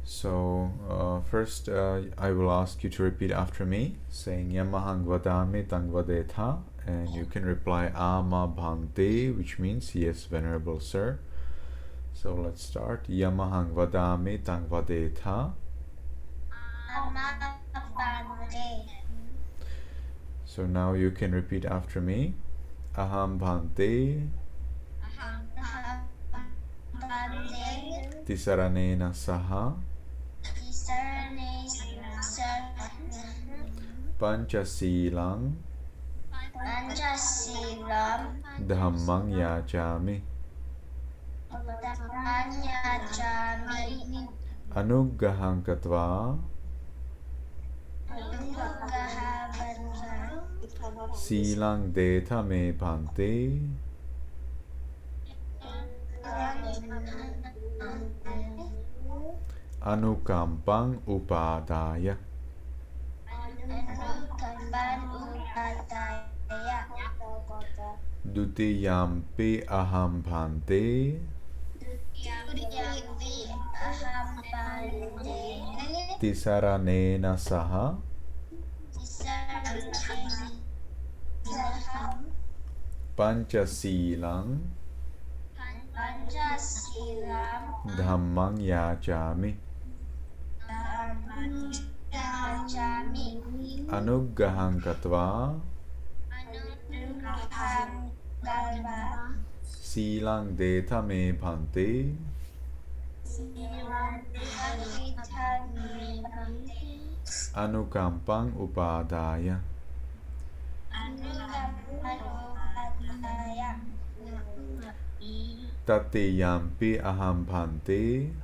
So first I will ask you to repeat after me, saying Yamahang vadami tang vadetha, and you can reply Ama Bhante, which means yes, Venerable Sir. So let's start. Yamahang vadami tang vadetha. Ama Bhante. So now you can repeat after me. Aham Bhante. Bhante. Tisaranena saha. Pañcasīlang. Pañcasīlam. Dhammang yācāmi. Dhammang yācāmi. Anuggahang katvā. Sīlang detha me bhante. Anukampang upadaya. Dutiyampi aham bhante. Tisaranena saha. Pañcasīlang. Dhammang yācāmi. Anuggahang katvā. Sīlang detha me bhante. Anukampang upadaya. Tatiyampi aham bhante.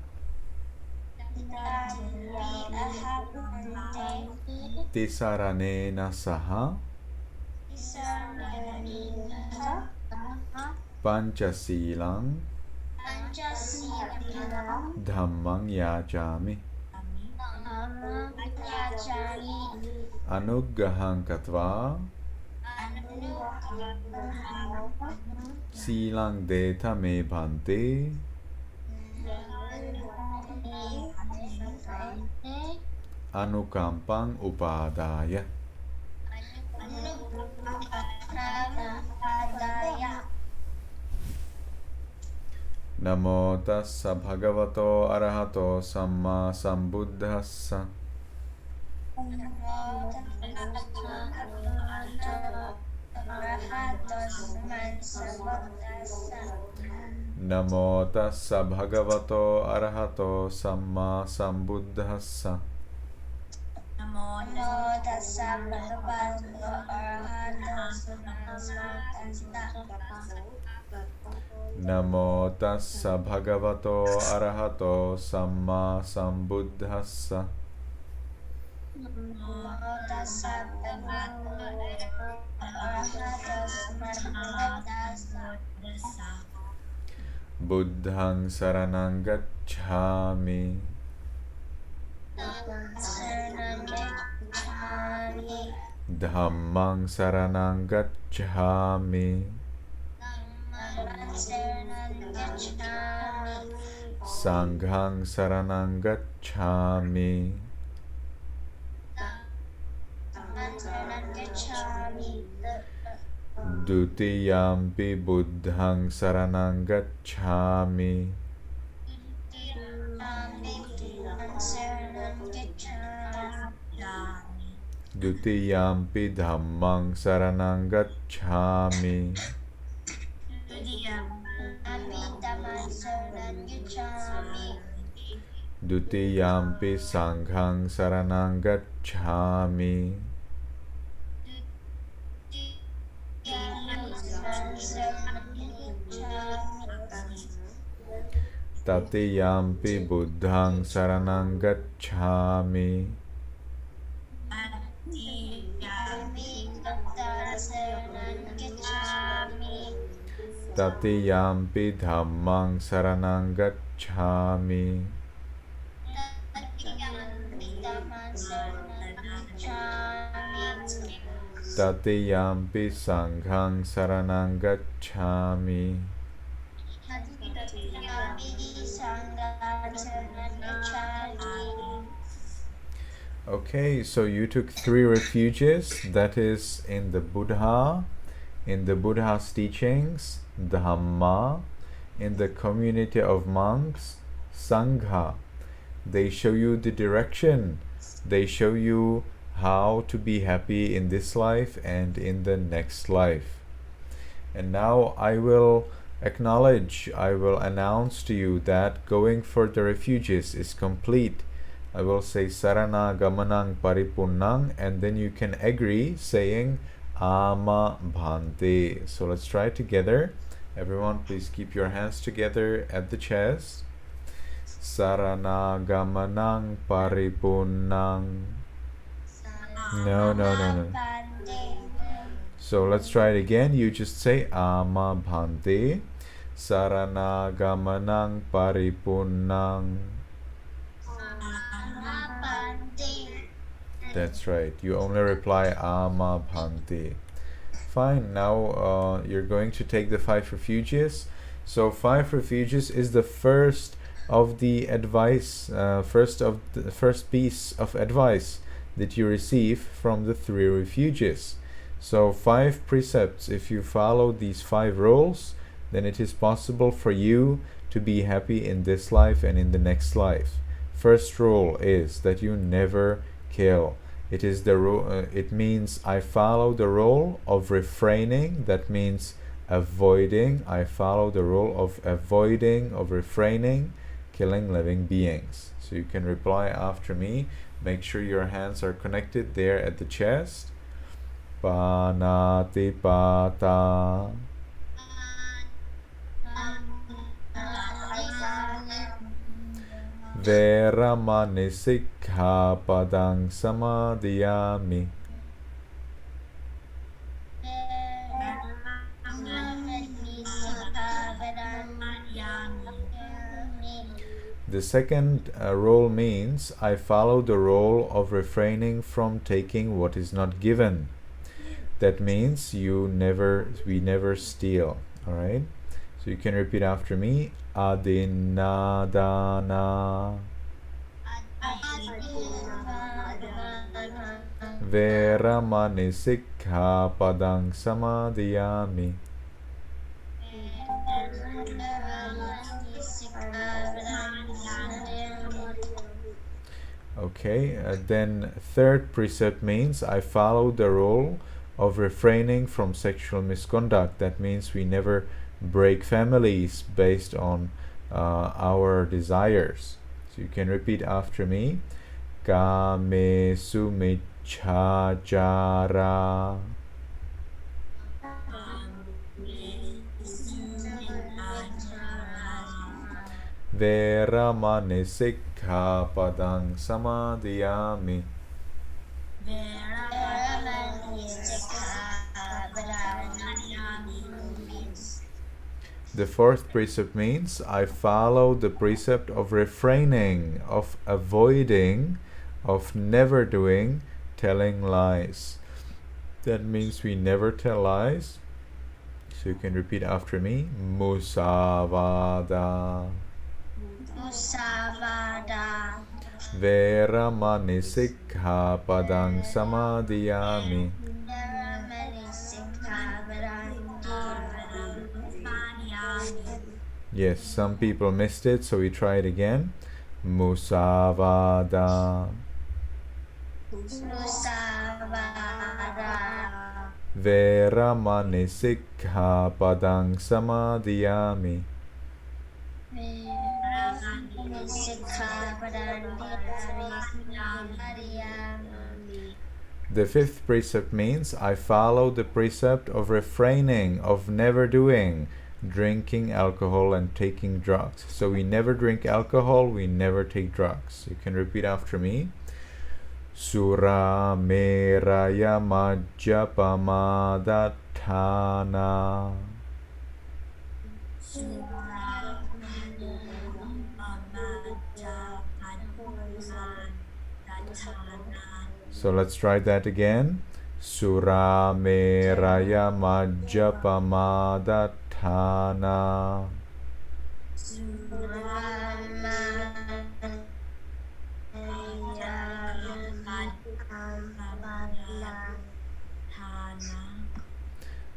Tisaranena saha. Pañcasīlang. Dhammang yācāmi. Anuggahang katvā. Sīlang detha me bhante. Anukampang upadaya. Namo tassa bhagavato arahato samma sambuddhassa. Namo tassa bhagavato arahato samma sambuddhassa. Namo tassa bhagavato arahato samma sambuddhassa. Namo tassa bhagavato arahato samma sambuddhassa. Namo tassa bhagavato arahato samma sambuddhassa. Buddhang saranang gacchāmi. Dhammang saranang gacchāmi. Sanghang saranang gacchāmi. Dutiyampi buddhang saranang gacchāmi. Dutiyampi dhammang saranang gacchāmi. Dutiyampi sanghang saranang gacchāmi. Tatiyampi buddhang saranang gacchāmi. Tatiyampi dhammang saranang gacchāmi. Tatiyampi sanghang saranang gacchāmi. Okay, so you took 3 refuges, that is in the Buddha, in the Buddha's teachings, Dhamma, in the community of monks, Sangha. They show you the direction, they show you how to be happy in this life and in the next life. And now I will acknowledge, I will announce to you that going for the refuges is complete. I will say Sarana Gamanang Paripunnang, and then you can agree saying Ama Bhante. So let's try it together. Everyone, please keep your hands together at the chest. Sarana Gamanang Paripunnang. No. So let's try it again. You just say Ama Bhante. Sarana Gamanang Paripunnang. That's right. You only reply Ama Bhante. Fine. Now you're going to take the 5 refuges. So 5 refuges is the first of the advice, first piece of advice that you receive from the 3 refuges. So 5 precepts. If you follow these 5 rules, then it is possible for you to be happy in this life and in the next life. First rule is that you never kill. It is the rule. It means I follow the rule of refraining. That means avoiding. I follow the rule of avoiding, of refraining, killing living beings. So you can reply after me. Make sure your hands are connected there at the chest. Panatipata. Veramani sikkhapadang samadhiyami. The second rule means I follow the rule of refraining from taking what is not given. That means we never steal. All right. So you can repeat after me. Adinadana. Veramani sikkhapadang samadhiyami. Okay, then third precept means I follow the rule of refraining from sexual misconduct. That means we never break families based on our desires. So you can repeat after me. Kame sumichhachara. Veramani sikkhapadang samadhiyami. The fourth precept means I follow the precept of refraining, of avoiding, of never doing, telling lies. That means we never tell lies. So you can repeat after me. Musavada. Musavada. Veramani sikkhapadang samadhiyami. Yes, some people missed it, so we try it again. Musavada. Musavada. Veramani sikkhapadang samadhiyami. The fifth precept means I follow the precept of refraining, of never doing, drinking alcohol and taking drugs. So we never drink alcohol, we never take drugs. You can repeat after me. Sura meraya majjapamadatthana. So let's try that again. Sura meraya majjapamadatthana.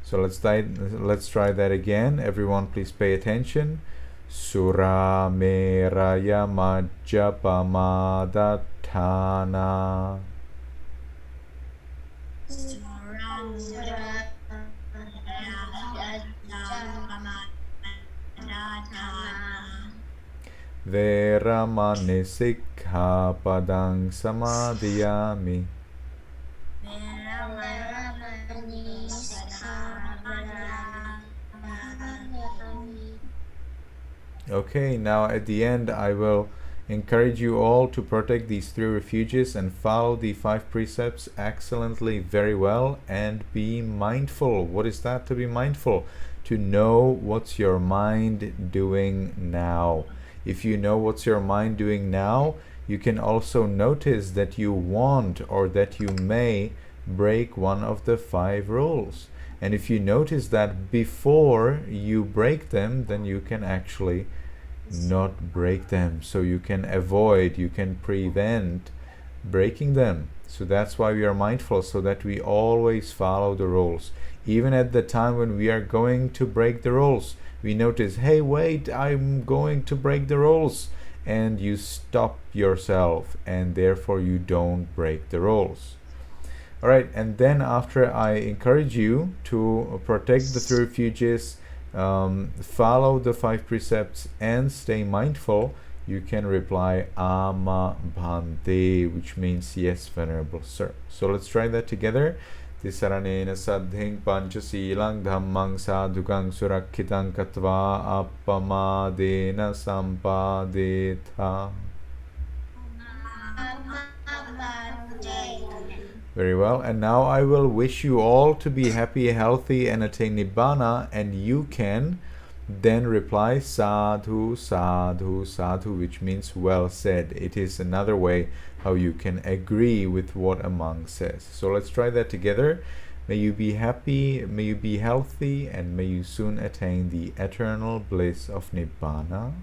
So let's try that again. Everyone please pay attention. Sura meraya majjapamadatthana. Veramani sikkhapadang samadhiyami. Okay, now at the end I will encourage you all to protect these 3 refuges and follow the 5 precepts excellently, very well, and be mindful. What is that, to be mindful? To know what's your mind doing now. If you know what's your mind doing now, you can also notice that you want or that you may break one of the 5 rules. And if you notice that before you break them, then you can actually not break them. So you can avoid, you can prevent breaking them. So that's why we are mindful, so that we always follow the rules. Even at the time when we are going to break the rules, we notice, hey, wait, I'm going to break the rules. And you stop yourself, and therefore you don't break the rules. Alright, and then after I encourage you to protect the 3 refuges, follow the 5 precepts, and stay mindful, you can reply Ama Bhante, which means yes, Venerable Sir. So let's try that together. Tisaranena saddhing pañcasīlang dhammang sadhukang surakkhitāng katva appamadena sampadetha. Very well, and now I will wish you all to be happy, healthy, and attain Nibbana, and you can then reply sadhu, sadhu, sadhu, which means well said. It is another way how you can agree with what a monk says. So let's try that together. May you be happy, may you be healthy, and may you soon attain the eternal bliss of Nibbana.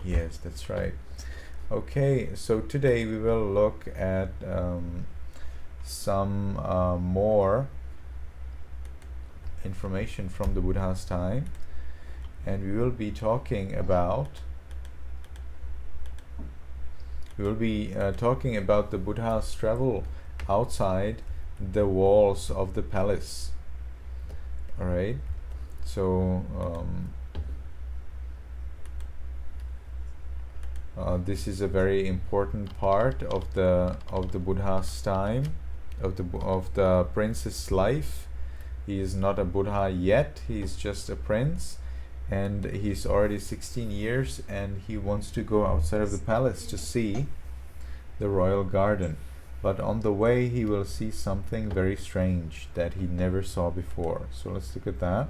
Yes, that's right. Okay, so today we will look at some more information from the Buddha's time, and we will be talking about the Buddha's travel outside the walls of the palace. All right, so this is a very important part of the Buddha's time, of the prince's life. He is not a Buddha yet, he is just a prince, and he's already 16 years, and he wants to go outside of the palace to see the royal garden. But on the way he will see something very strange that he never saw before. So let's look at that.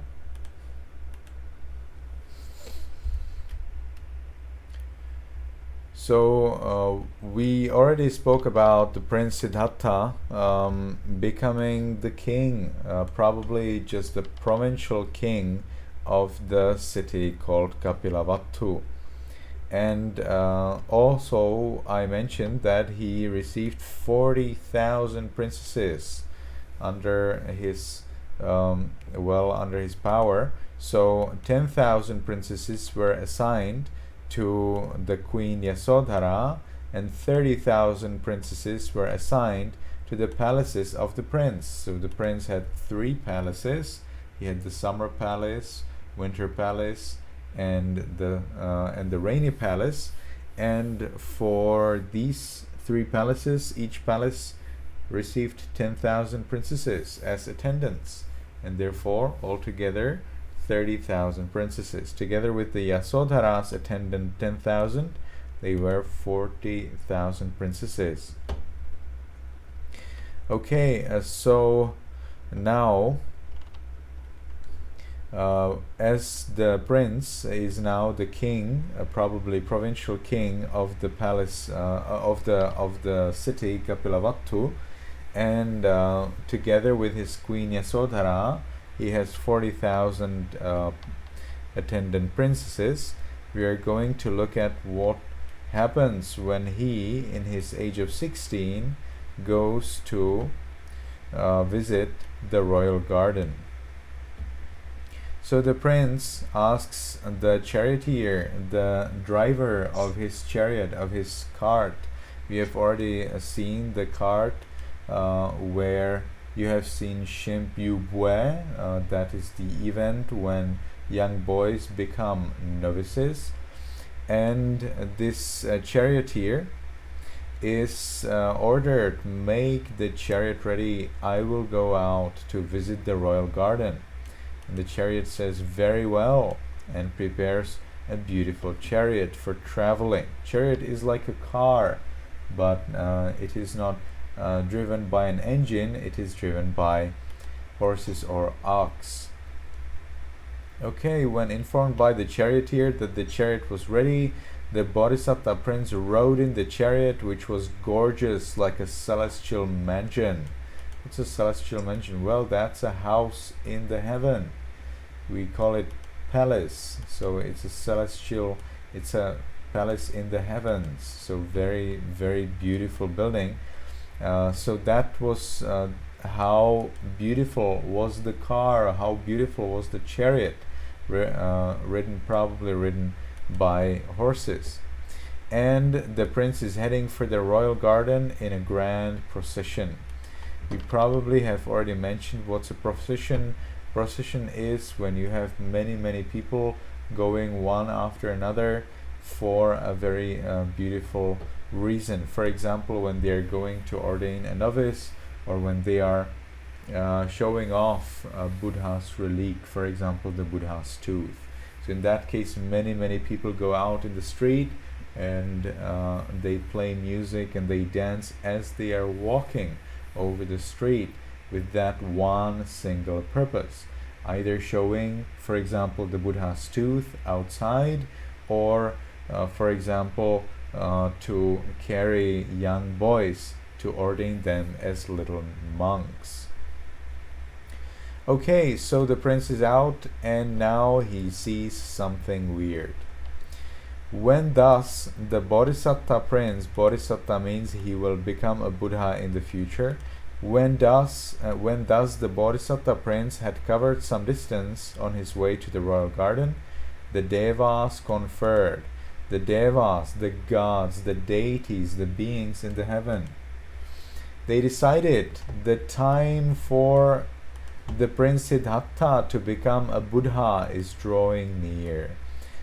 So we already spoke about the Prince Siddhattha becoming the king, probably just the provincial king of the city called Kapilavatthu. And also I mentioned that he received 40,000 princesses under his under his power. So 10,000 princesses were assigned to the Queen Yasodhara, and 30,000 princesses were assigned to the palaces of the prince. So the prince had 3 palaces. He had the summer palace, winter palace, and the rainy palace. And for these 3 palaces, each palace received 10,000 princesses as attendants, and therefore altogether 30,000 princesses. Together with the Yasodhara's attendant 10,000, they were 40,000 princesses. Okay, so now as the prince is now the king, probably provincial king of the palace of the city Kapilavatthu, and together with his queen Yasodhara, he has 40,000 attendant princesses. We are going to look at what happens when he, in his age of 16, goes to visit the royal garden. So the prince asks the charioteer, the driver of his chariot, of his cart. We have already seen the cart where you have seen Shimp Yu Bue. That is the event when young boys become novices. And this charioteer is ordered, make the chariot ready, I will go out to visit the royal garden. And the chariot says, very well, and prepares a beautiful chariot for traveling. Chariot is like a car, but it is not driven by an engine, it is driven by horses or ox. Okay, when informed by the charioteer that the chariot was ready, the Bodhisattva prince rode in the chariot, which was gorgeous like a celestial mansion. What's a celestial mansion? Well, that's a house in the heaven. We call it palace. So it's a celestial, it's a palace in the heavens. So very, very beautiful building. So that was how beautiful was the car, how beautiful was the chariot, probably ridden by horses. And the prince is heading for the royal garden in a grand procession. We probably have already mentioned what's a procession. Procession is when you have many people going one after another for a very beautiful reason. For example, when they are going to ordain a novice, or when they are showing off a Buddha's relic, for example, the Buddha's tooth. So in that case, many people go out in the street and they play music and they dance as they are walking over the street with that one single purpose, either showing, for example, the Buddha's tooth outside, or for example, to carry young boys to ordain them as little monks. Okay, so the prince is out and now he sees something weird. When thus the Bodhisattva prince, Bodhisattva means he will become a Buddha in the future, when thus the Bodhisattva prince had covered some distance on his way to the royal garden, the Devas conferred. The Devas, the gods, the deities, the beings in the heaven, they decided the time for the Prince Siddhattha to become a Buddha is drawing near.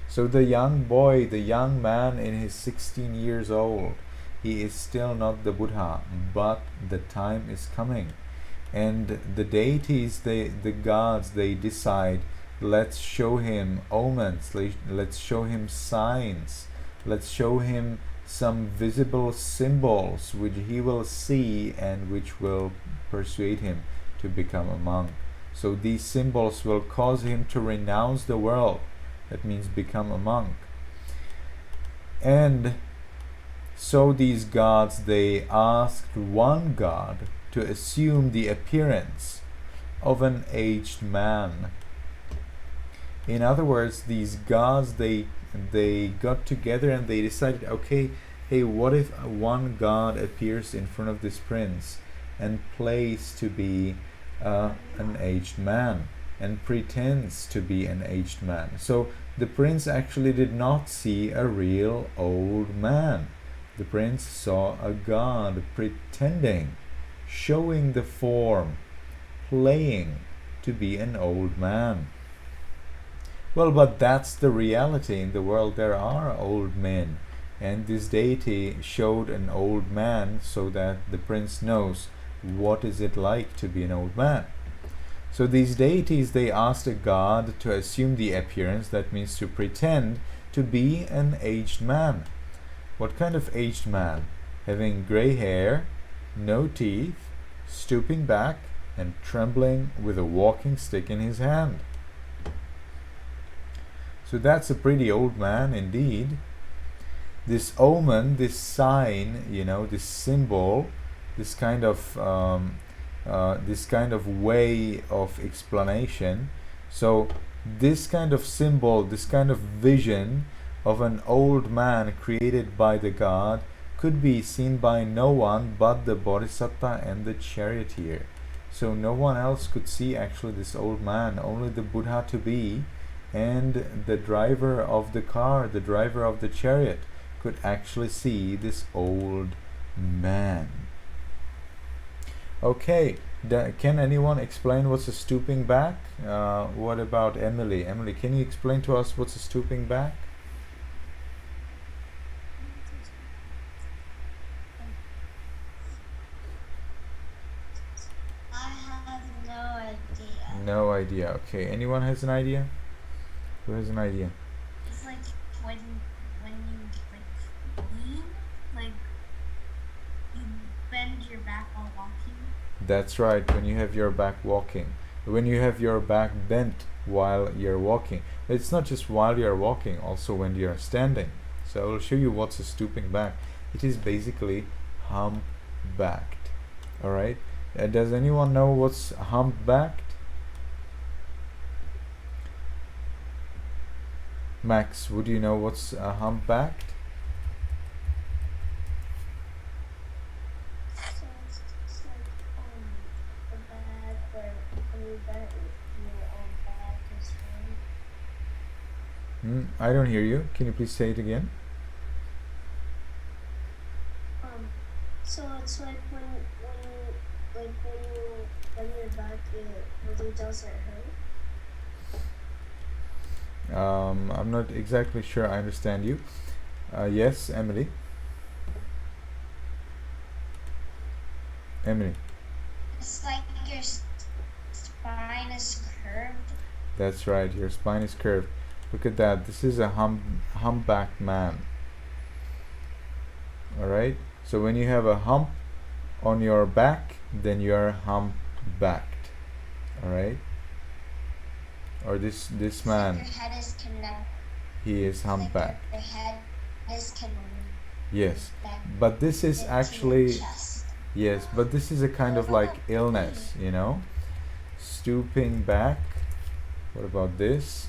So the young boy, the young man in his 16 years old, he is still not the Buddha, but the time is coming. And the deities, the gods, they decide, let's show him omens, let's show him signs, let's show him some visible symbols which he will see and which will persuade him to become a monk. So these symbols will cause him to renounce the world. That means become a monk. And so these gods, they asked one god to assume the appearance of an aged man. In other words, these gods, they got together and they decided, okay, hey, what if one god appears in front of this prince and plays to be an aged man and pretends to be an aged man? So the prince actually did not see a real old man. The prince saw a god pretending, showing the form, playing to be an old man. Well, but that's the reality. In the world there are old men, and this deity showed an old man so that the prince knows what is it like to be an old man. So these deities, they asked a god to assume the appearance, that means to pretend to be an aged man. What kind of aged man? Having gray hair, no teeth, stooping back, and trembling with a walking stick in his hand. So that's a pretty old man indeed. This omen, this sign, this symbol, this kind of way of explanation. So this kind of symbol, this kind of vision of an old man created by the god could be seen by no one but the bodhisattva and the charioteer. So no one else could see actually this old man, only the Buddha to be and the driver of the car, the driver of the chariot, could actually see this old man. Okay, can anyone explain what's a stooping back? What about Emily? Emily, can you explain to us what's a stooping back? I have no idea. No idea. Okay, anyone has an idea? Who has an idea? It's like when you like lean, like you bend your back while walking. That's right, when you have your back walking. When you have your back bent while you're walking. It's not just while you're walking, also when you're standing. So I will show you what's a stooping back. It is basically hump-backed. Alright? Does anyone know what's hump-backed? Max, would you know what's hump-backed? So it's just like the back where when you bend your own back is right. I don't hear you. Can you please say it again? So it's like when you bend your back, it really doesn't hurt. I'm not exactly sure I understand you. Yes, Emily. Emily. It's like your spine is curved. That's right, your spine is curved. Look at that. This is a humpbacked man. Alright? So when you have a hump on your back, then you are humpbacked. Alright? Or this man, Your head is connected. he is humpbacked. Your head is connected. Yes. But this is actually, yes, but this is a kind of like illness, you know? Stooping back. What about this?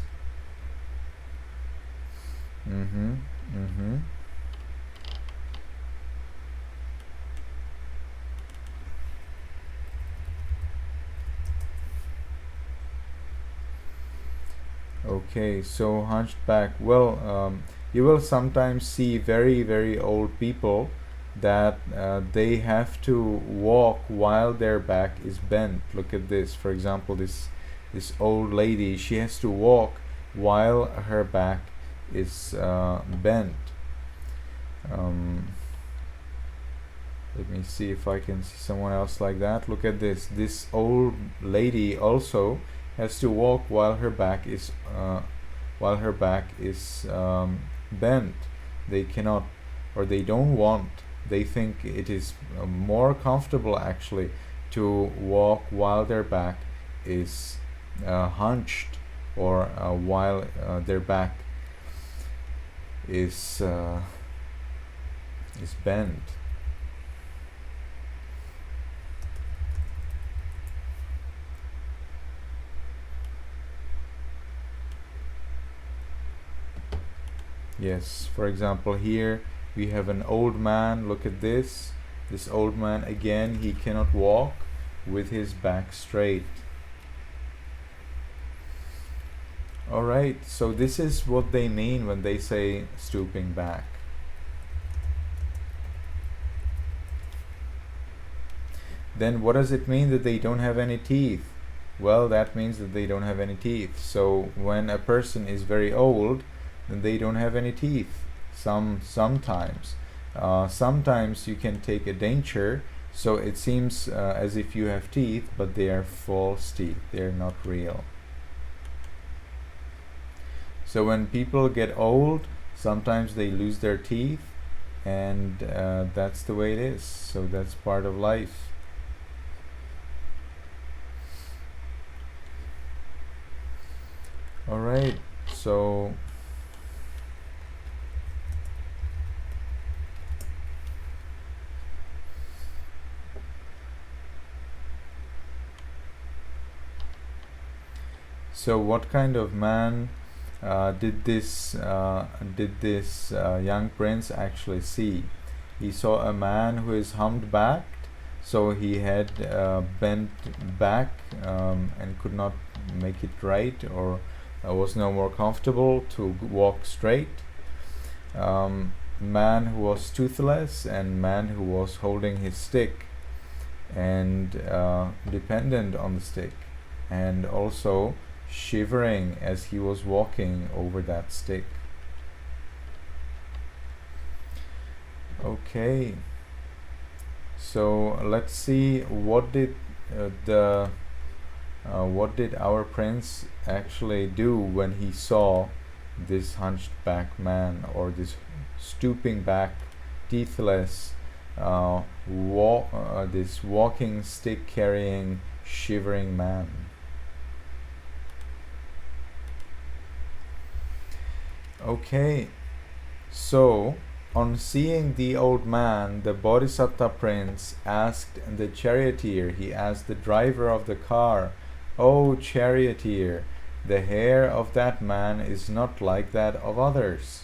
Okay, so hunched back. Well, you will sometimes see very, very old people that they have to walk while their back is bent. Look at this. For example, this old lady, she has to walk while her back is bent. Let me see if I can see someone else like that. Look at this. This old lady also has to walk while her back is bent. They cannot, or they don't want. They think it is more comfortable actually to walk while their back is hunched, or while their back is bent. Yes, for example, here we have an old man. Look at this. This old man, again, he cannot walk with his back straight. Alright, so this is what they mean when they say stooping back. Then what does it mean that they don't have any teeth? Well, that means that they don't have any teeth. So when a person is very old, then they don't have any teeth. Sometimes you can take a denture, so it seems as if you have teeth, but they are false teeth. They are not real. So when people get old, sometimes they lose their teeth, and that's the way it is. So that's part of life. Alright, so what kind of man did this young prince actually see? He saw a man who is humpbacked, so he had bent back and could not make it right, or was no more comfortable to walk straight. Man who was toothless, and man who was holding his stick and dependent on the stick, and also shivering as he was walking over that stick. Okay, so let's see what did our prince actually do when he saw this hunched back man, or this stooping back, teethless, this walking stick carrying, shivering man. Okay, so on seeing the old man, the Bodhisattva prince asked the charioteer, he asked the driver of the car, "O charioteer, the hair of that man is not like that of others.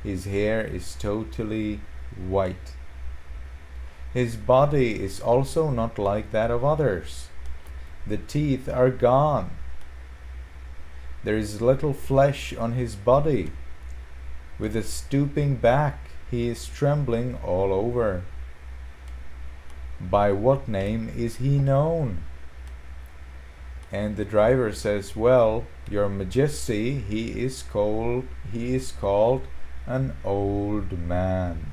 His hair is totally white. His body is also not like that of others. The teeth are gone. There is little flesh on his body. With a stooping back, he is trembling all over. By what name is he known?" And the driver says, "Well, your majesty, he is called an old man."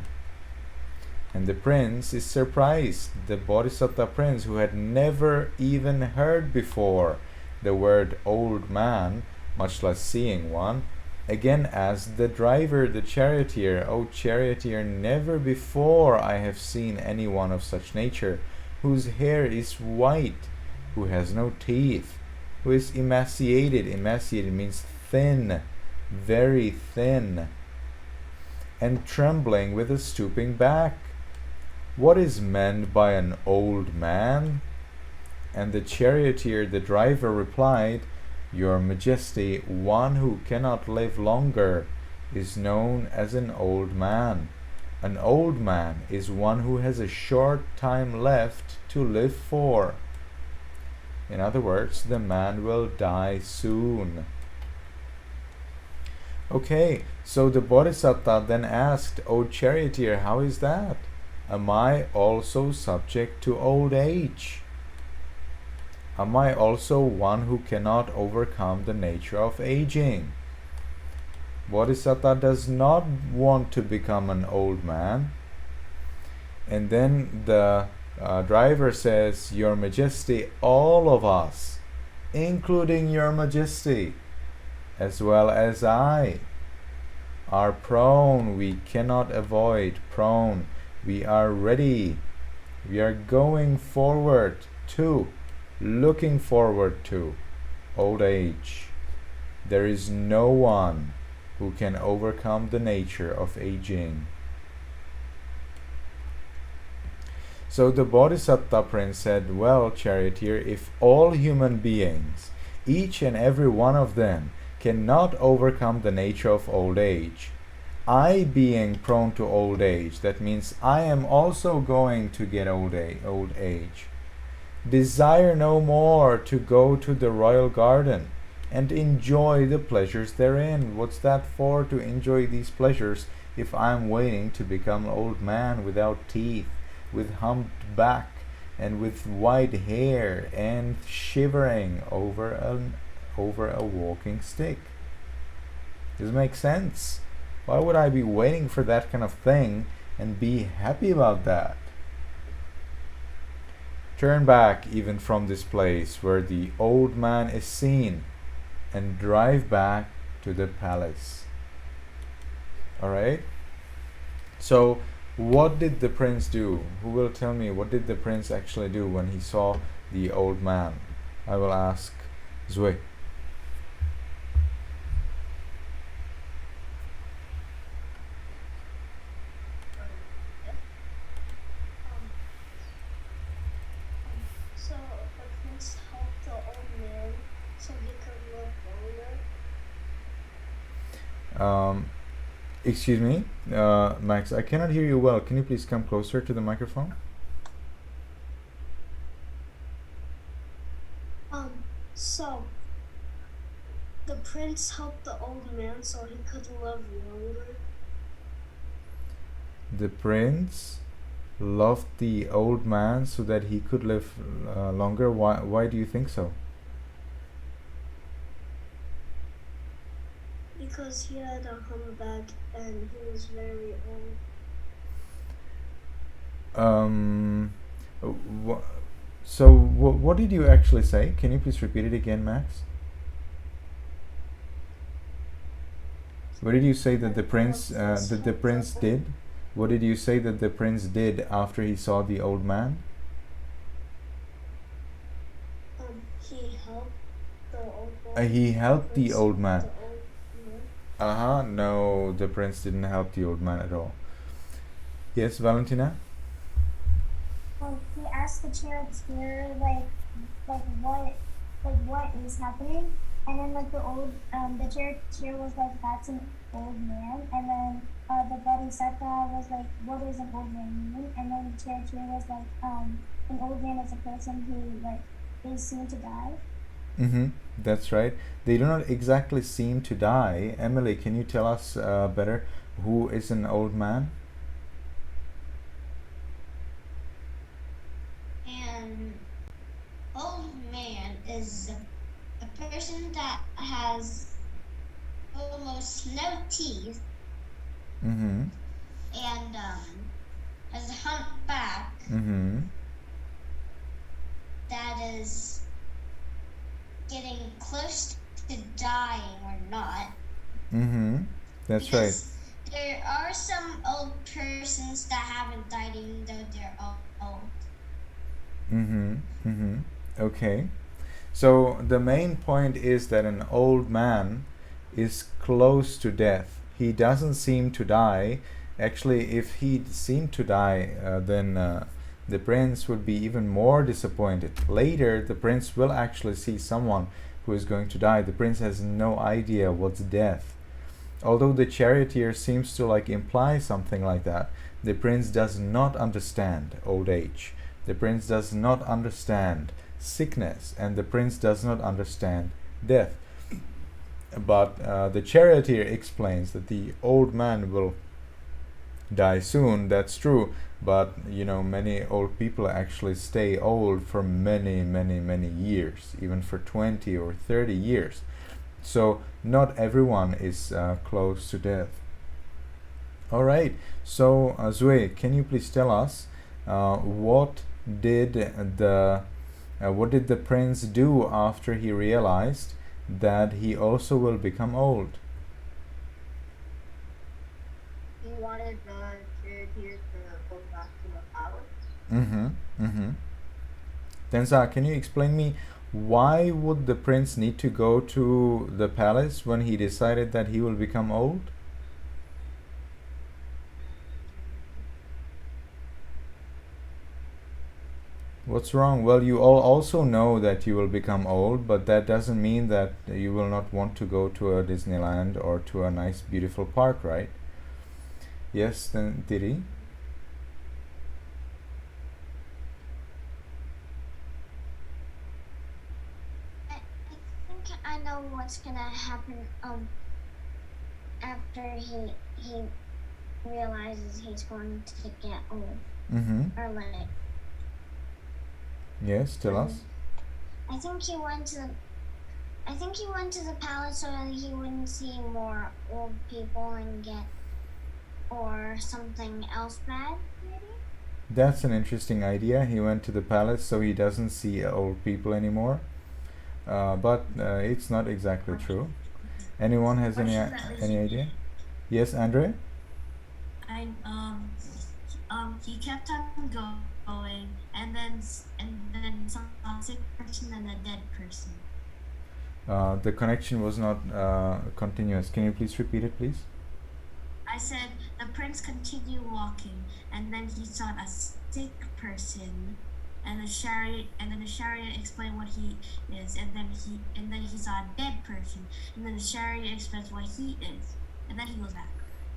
And the prince is surprised. The Bodhisattva prince, who had never even heard before the word old man, much less seeing one, again asked the driver, the charioteer, "O charioteer, never before I have seen anyone of such nature, whose hair is white, who has no teeth, who is emaciated." Emaciated means thin, very thin, and trembling with a stooping back. What is meant by an old man? And the charioteer, the driver, replied, "Your majesty, one who cannot live longer is known as an old man. An old man is one who has a short time left to live for." In other words, the man will die soon. Okay, so the Bodhisattva then asked, "O charioteer, how is that? Am I also subject to old age? Am I also one who cannot overcome the nature of aging?" Bodhisattva does not want to become an old man. And then the driver says, "Your majesty, all of us, including your majesty, as well as I, are prone. We cannot avoid. Prone. We are ready. We are going forward to, looking forward to, old age. There is no one who can overcome the nature of aging." So the Bodhisattva prince said, "Well, charioteer, if all human beings, each and every one of them, cannot overcome the nature of old age, I being prone to old age, that means I am also going to get old age, desire no more to go to the royal garden and enjoy the pleasures therein." What's that for, to enjoy these pleasures, if I'm waiting to become an old man without teeth, with humped back, and with white hair, and shivering over a walking stick? Does it make sense? Why would I be waiting for that kind of thing and be happy about that? Turn back even from this place where the old man is seen, and drive back to the palace. Alright? So, what did the prince do? Who will tell me what did the prince actually do when he saw the old man? I will ask Zoe. So the prince helped the old man so he could live longer. Um, excuse me, Max, I cannot hear you well. Can you please come closer to the microphone? So the prince helped the old man so he could live longer. The prince loved the old man so that he could live longer. Why do you think so? Because he had a humpback and he was very old. So what did you actually say? Can you please repeat it again, Max? What did you say that the prince did? What did you say that the prince did after he saw the old man? He helped the old man. He helped the old man. The old man. No, the prince didn't help the old man at all. Yes, Valentina? Well, he asked the charioteer what is happening, and then like the charioteer was like, that's an old man, and then the Bodhisattva was like, what does an old man mean? And then the charioteer was like, an old man is a person who like is soon to die. Mm-hmm. That's right. They do not exactly seem to die. Emily, can you tell us better who is an old man? An old man is a person that has almost no teeth. Mm-hmm. And has a humpback. Mm-hmm. That is getting close to dying or not. Mm-hmm. That's because right. There are some old persons that haven't died even though they're old. Mm-hmm. Mm-hmm. Okay. So the main point is that an old man is close to death. He doesn't seem to die. Actually, if he seemed to die, then the prince would be even more disappointed. Later, the prince will actually see someone who is going to die. The prince has no idea what's death. Although the charioteer seems to like imply something like that, the prince does not understand old age. The prince does not understand sickness, and the prince does not understand death. But the charioteer explains that the old man will die soon. That's true, but many old people actually stay old for many years, even for 20 or 30 years. So not everyone is close to death. All right, so Zue, can you please tell us what did the prince do after he realized that he also will become old? He wanted the charioteer to go back to the palace. Mm-hmm. Mm-hmm. Tensa, can you explain me why would the prince need to go to the palace when he decided that he will become old? What's wrong? Well, you all also know that you will become old, but that doesn't mean that you will not want to go to a Disneyland or to a nice, beautiful park, right? Yes, then Tiri? I think I know what's gonna happen after he realizes he's going to get old. Mm-hmm. Or like. Yes, tell us. I think he went to the palace so that he wouldn't see more old people and get or something else bad, maybe? That's an interesting idea. He went to the palace so he doesn't see old people anymore. But it's not exactly true. Anyone has any idea? Yes, Andre? He kept on going, and then saw a sick person and a dead person. The connection was not continuous. Can you please repeat it, please? I said the prince continued walking, and then he saw a sick person, and the chariot explained what he is, and then he saw a dead person, and then the chariot explains what he is. and then he goes back.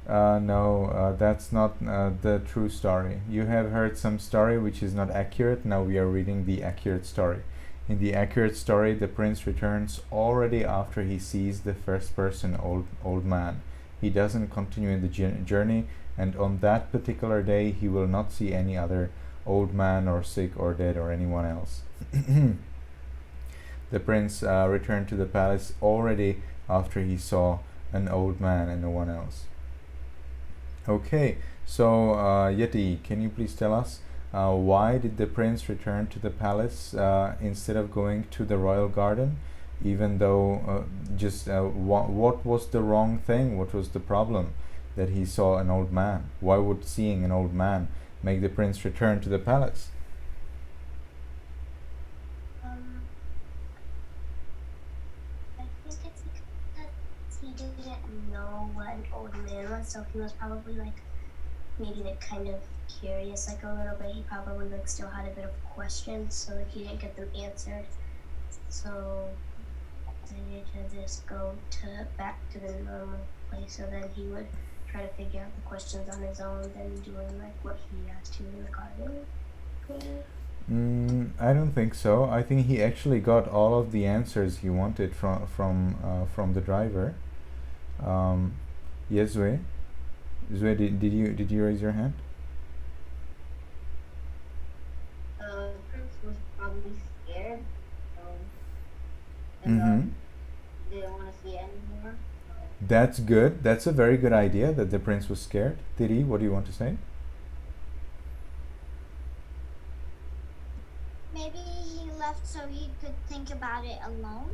No, that's not the true story. You have heard some story which is not accurate. Now we are reading the accurate story. In the accurate story, the prince returns already after he sees the first person old man. He doesn't continue in the journey, and on that particular day he will not see any other old man or sick or dead or anyone else. The prince returned to the palace already after he saw an old man and no one else. Okay, so Yeti, can you please tell us why did the prince return to the palace instead of going to the royal garden? Even though what was the wrong thing? What was the problem that he saw an old man? Why would seeing an old man make the prince return to the palace? I think it's because he didn't know what an old man was, so he was probably like maybe like kind of curious like a little bit. He probably like still had a bit of questions, so like he didn't get them answered. So he decided to just go back to the normal place, so then he would try to figure out the questions on his own, then doing like what he asked to in the garden. I don't think so. I think he actually got all of the answers he wanted from the driver. Yes, Zue, did you raise your hand? Prince was probably scared. And didn't want to see it anymore. That's good. That's a very good idea that the prince was scared. Didi, what do you want to say? Maybe he left so he could think about it alone.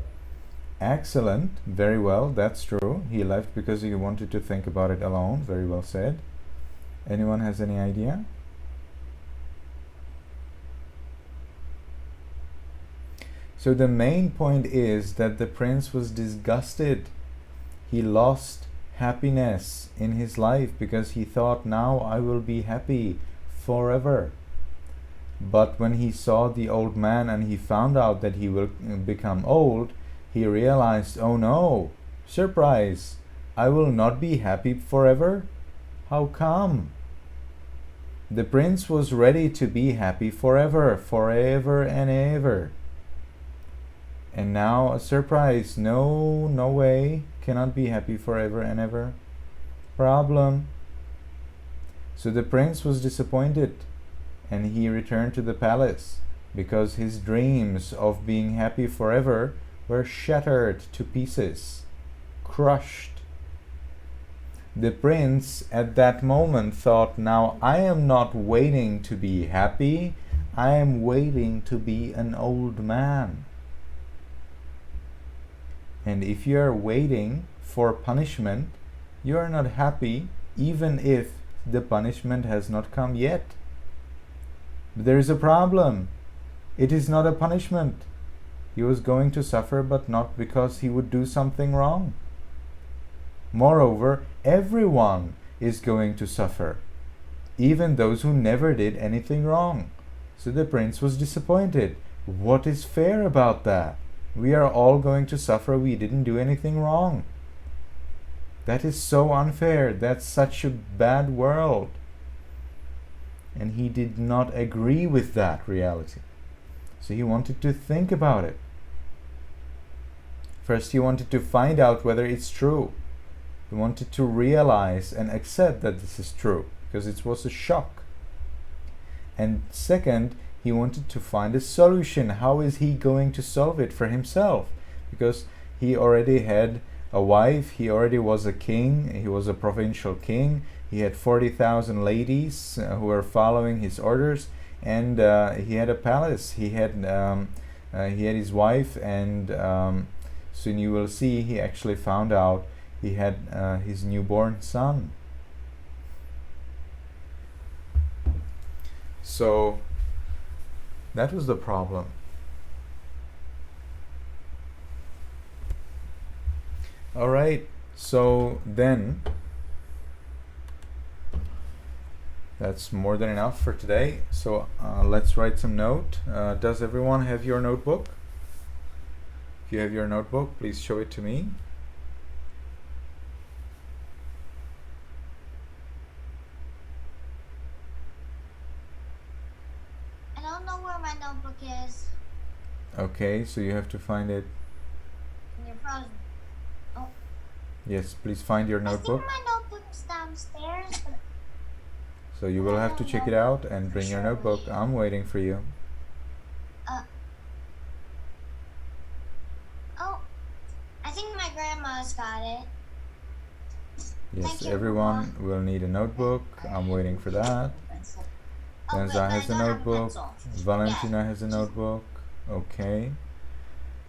Excellent. Very well. That's true. He left because he wanted to think about it alone. Very well said. Anyone has any idea? So the main point is that the prince was disgusted. He lost happiness in his life because he thought, now I will be happy forever. But when he saw the old man and he found out that he will become old, he realized, oh no, surprise, I will not be happy forever. How come? The prince was ready to be happy forever, forever and ever. And now a surprise, no way, cannot be happy forever and ever. Problem. So the prince was disappointed and he returned to the palace because his dreams of being happy forever were shattered to pieces, crushed. The prince at that moment thought, now I am not waiting to be happy, I am waiting to be an old man. And if you are waiting for punishment, you are not happy even if the punishment has not come yet. But there is a problem. It is not a punishment. He was going to suffer, but not because he would do something wrong. Moreover, everyone is going to suffer, even those who never did anything wrong. So the prince was disappointed. What is fair about that? We are all going to suffer. We didn't do anything wrong. That is so unfair. That's such a bad world. And he did not agree with that reality. So he wanted to think about it. First, he wanted to find out whether it's true. He wanted to realize and accept that this is true, because it was a shock. And second, he wanted to find a solution. How is he going to solve it for himself? Because he already had a wife, he already was a king, he was a provincial king, he had 40,000 ladies who were following his orders, and he had a palace, he had his wife, and soon you will see he actually found out he had his newborn son. So that was the problem. All right, so then that's more than enough for today. So let's write some note. Does everyone have your notebook? If you have your notebook, please show it to me. Okay, so you have to find it. And you're frozen. Yes, please find your notebook. I think my notebook's downstairs, but So you will have to check it out and bring your notebook. I'm waiting for you. I think my grandma's got it. Yes, Thank you, everyone will need a notebook. I'm waiting for that. Tenza has a notebook. Valentina has a notebook. Okay.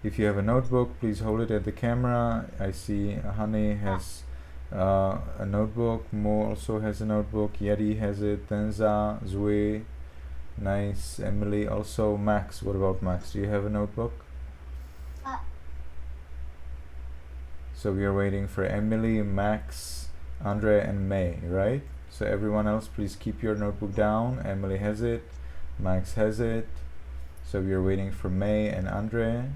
If you have a notebook, please hold it at the camera. I see Honey has a notebook. Mo also has a notebook. Yeti has it. Tenza, Zui, nice. Emily also. Max, what about Max? Do you have a notebook? So we are waiting for Emily, Max, Andre, and May, right? So everyone else, please keep your notebook down. Emily has it. Max has it. So we are waiting for May and Andre.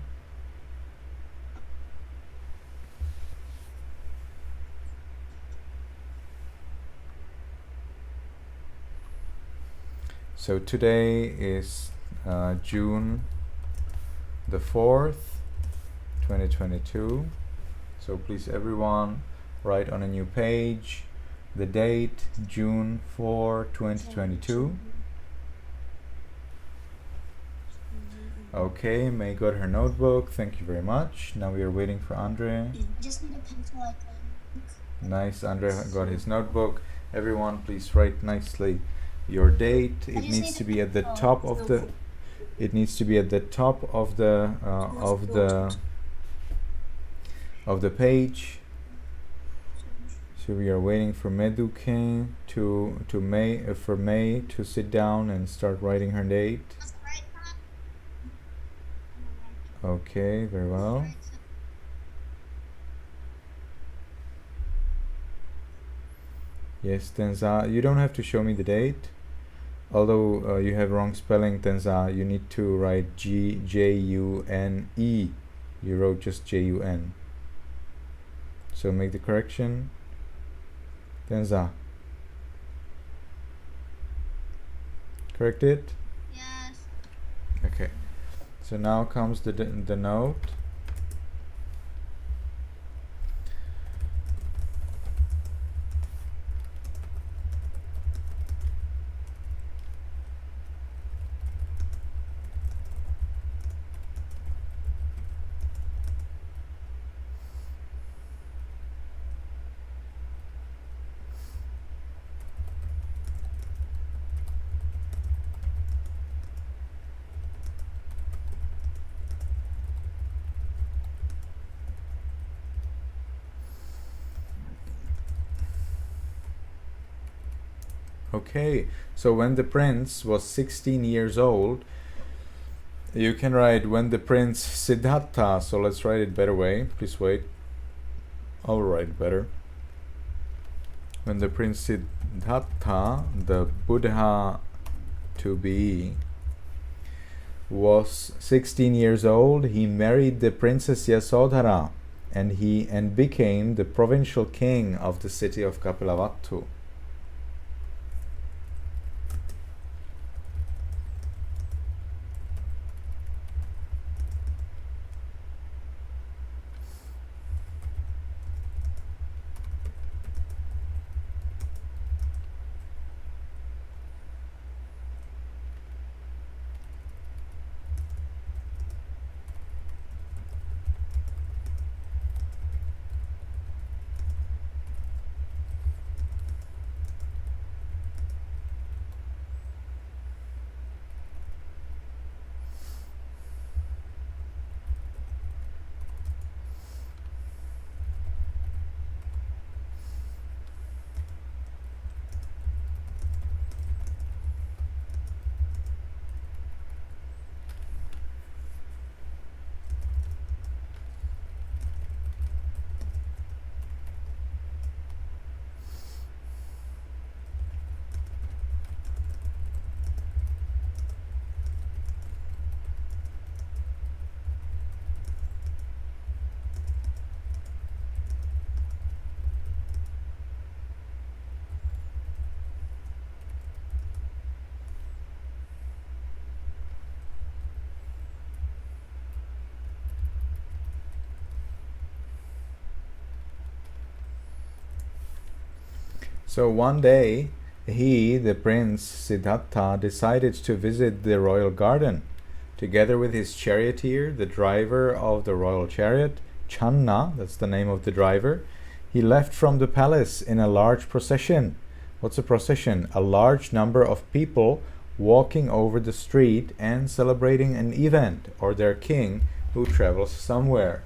So today is June the 4th, 2022. So please everyone write on a new page the date June 4, 2022. Okay, May got her notebook. Thank you very much. Now we are waiting for Andre. Just need a pencil, I think. Nice, Andre got his notebook. Everyone please write nicely your date. It needs to be at the top of the of the page. So we are waiting for Meduke for May to sit down and start writing her date. Okay, very well. Yes, Tenza, you don't have to show me the date. Although you have wrong spelling, Tenza, you need to write June. You wrote just Jun. So make the correction. Tenza. Correct it? Yes. Okay. So now comes the note. Okay, so when the prince was 16 years old, you can write when the prince Siddhattha, so let's write it better way. Please wait. I'll write better. When the prince Siddhattha, the Buddha to be, was 16 years old, he married the princess Yasodhara and became the provincial king of the city of Kapilavatthu. So one day, he, the prince Siddhattha, decided to visit the royal garden. Together with his charioteer, the driver of the royal chariot, Channa, that's the name of the driver, he left from the palace in a large procession. What's a procession? A large number of people walking over the street and celebrating an event, or their king who travels somewhere.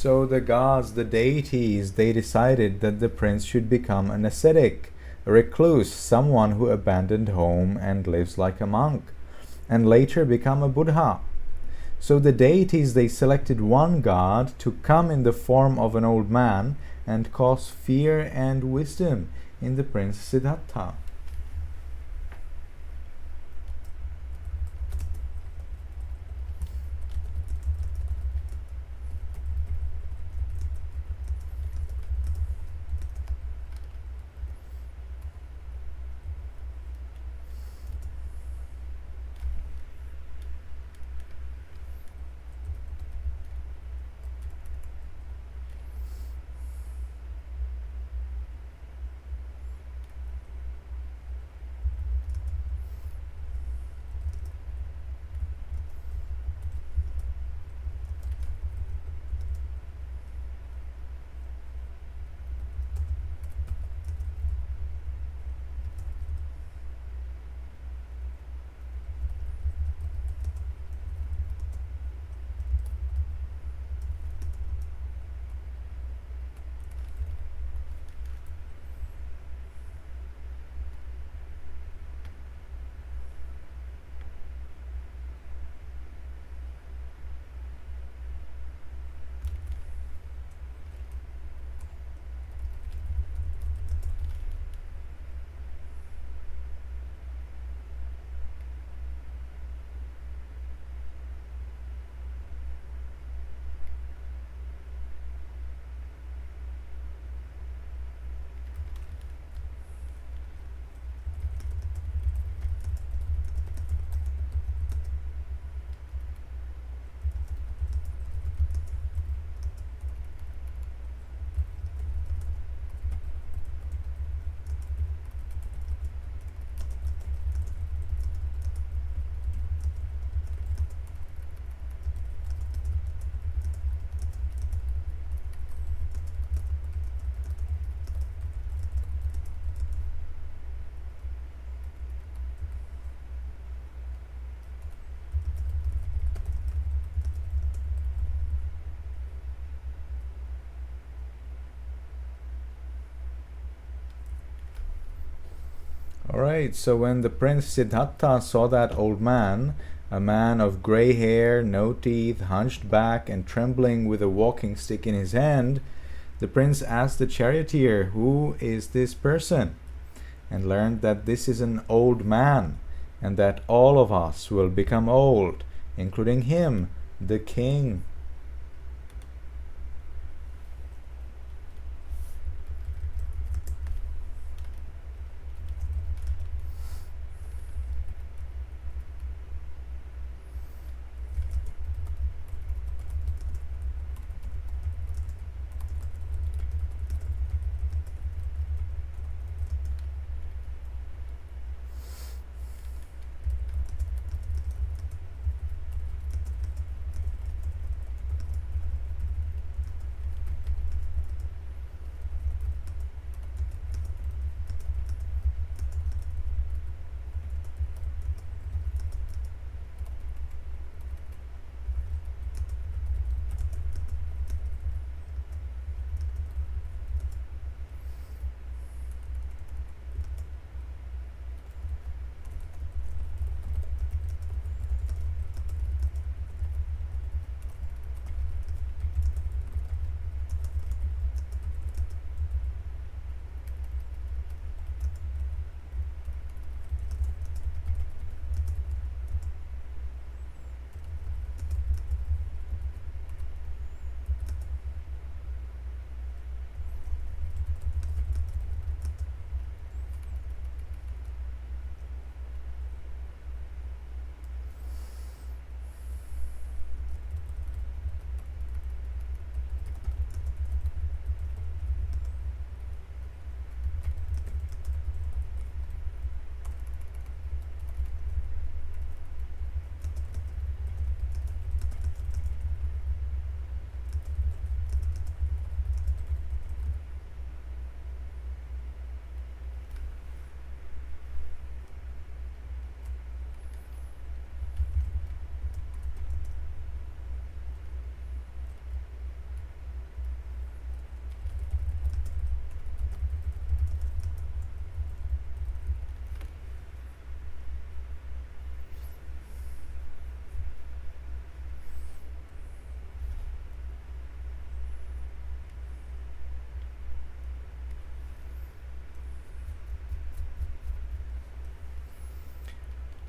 So the gods, the deities, they decided that the prince should become an ascetic, a recluse, someone who abandoned home and lives like a monk, and later become a Buddha. So the deities, they selected one god to come in the form of an old man and cause fear and wisdom in the prince Siddhattha. Alright, so when the prince Siddhattha saw that old man, a man of grey hair, no teeth, hunched back, and trembling with a walking stick in his hand, the prince asked the charioteer, "Who is this person?" and learned that this is an old man, and that all of us will become old, including him, the king.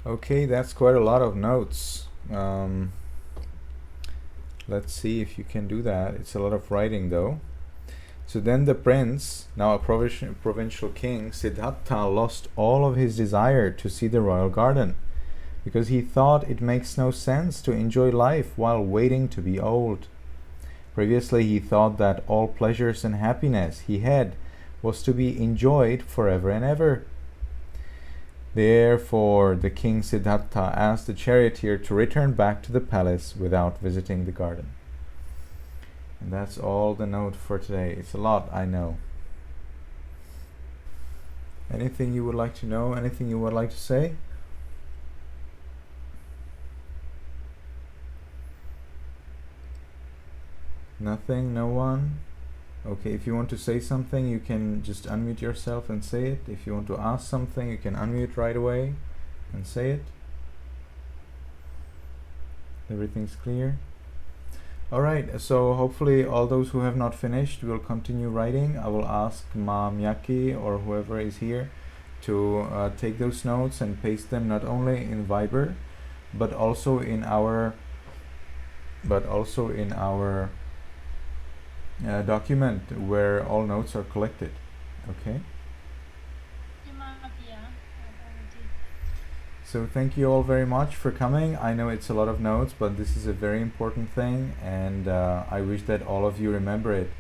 Okay, that's quite a lot of notes. Let's see if you can do that. It's a lot of writing though. So then the prince, now a provincial king, Siddhattha, lost all of his desire to see the royal garden, because he thought it makes no sense to enjoy life while waiting to be old. Previously he thought that all pleasures and happiness he had was to be enjoyed forever and ever. Therefore, the king Siddhattha asked the charioteer to return back to the palace without visiting the garden. And that's all the note for today. It's a lot, I know. Anything you would like to know? Anything you would like to say? Nothing? No one? Okay, if you want to say something, you can just unmute yourself and say it. If you want to ask something, you can unmute right away and say it. Everything's clear? Alright, so hopefully all those who have not finished will continue writing. I will ask Ma Miyaki or whoever is here to take those notes and paste them not only in Viber, but also in our document where all notes are collected. Okay. So thank you all very much for coming. I know it's a lot of notes, but this is a very important thing, and I wish that all of you remember it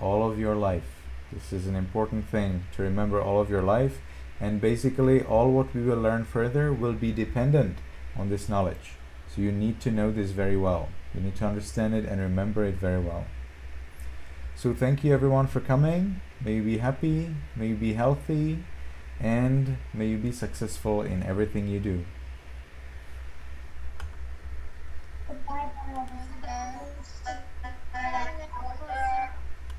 all of your life. This is an important thing to remember all of your life, and basically all what we will learn further will be dependent on this knowledge. So you need to know this very well. You need to understand it and remember it very well. So thank you everyone for coming. May you be happy, may you be healthy, and may you be successful in everything you do.